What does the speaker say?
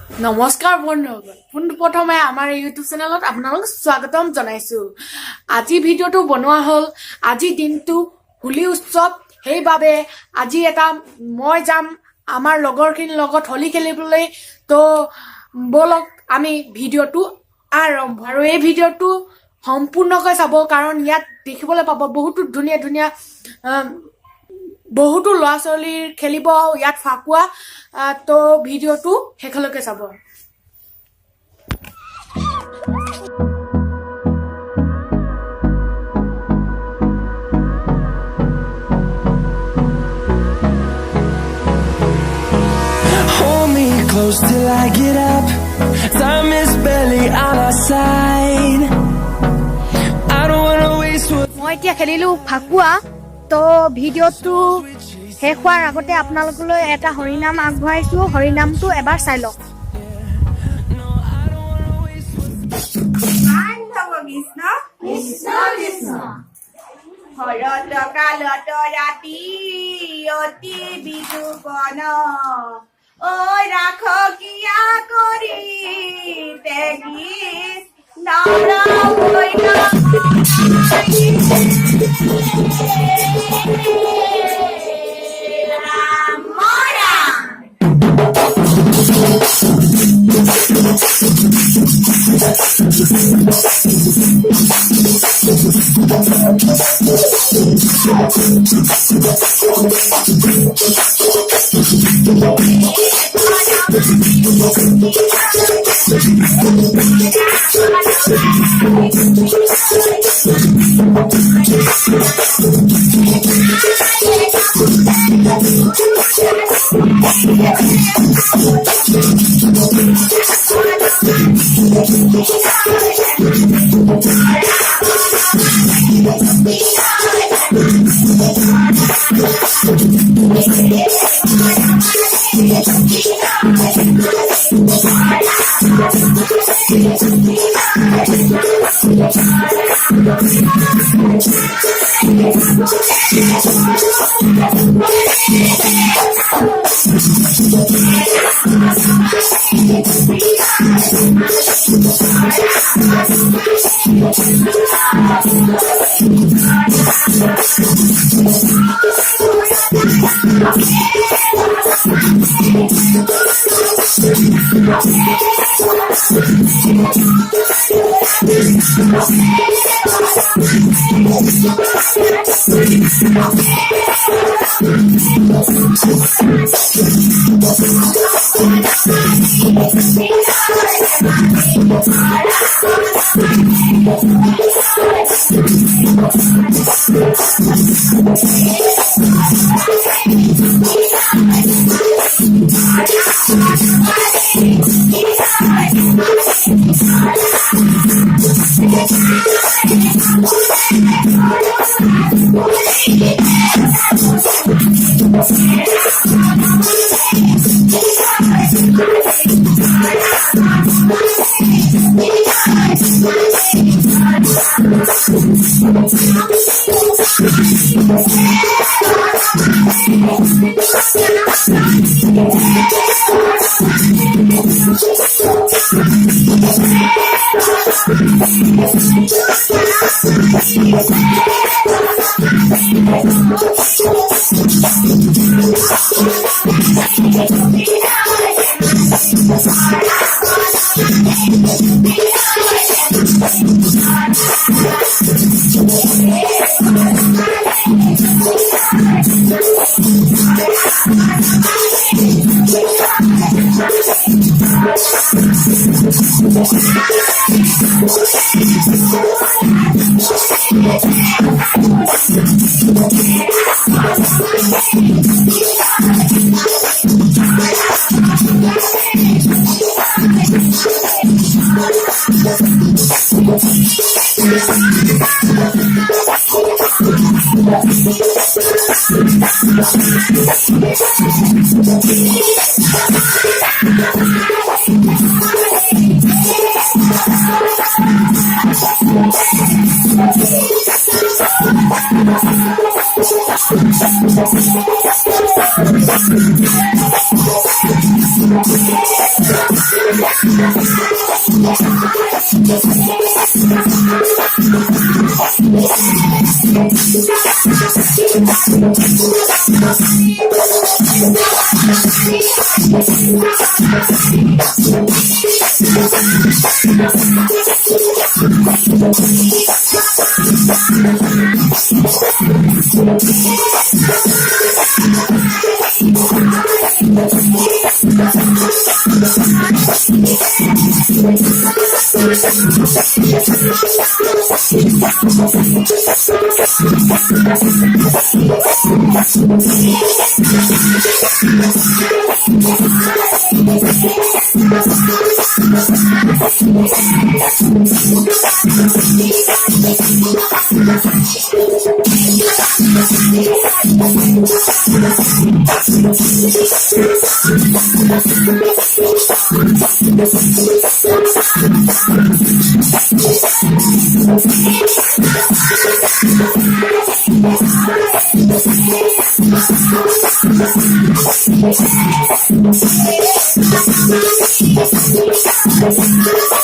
নমস্কাৰ বন্ধুসকল, পোনপ্ৰথমে আমাৰ ইউটিউব চেনেলত আপোনালোক স্বাগতম জনাইছো। আজি ভিডিঅ'টো বনোৱা হ'ল আজি দিনটো হোলী উৎসৱ, সেইবাবে আজি মই যাম আমাৰ লগৰখিনিৰ লগত হোলী খেলিবলৈ। তো বলক আমি ভিডিঅ'টো আৰম্ভ, আৰু এই ভিডিঅ'টো সম্পূৰ্ণকৈ চাব, কাৰণ ইয়াত দেখিবলৈ পাব বহুতো ধুনীয়া ধুনীয়া বহুতো ল'ৰা ছোৱালী খেলিব ইয়াত ফাকুৱা। তো ভিডিঅ'টো শেষলৈকে চাব। Hold me close till I get up. Time is barely on our side. I don't wanna waste what মই এতিয়া খেলিলো ফাকুৱা। তো ভিডিঅ'টো শেষ হোৱাৰ আগতে আপোনালোকলৈ এটা হৰিনাম আগবঢ়াইছো, হৰিনামটো এবাৰ চাই লওক। কৃষ্ণ কৃষ্ণ কৃষ্ণ হৰত কালত ৰাতি অতি বিদুপন ঐ ৰাখ কিয়া কৰি তেগি Thank you.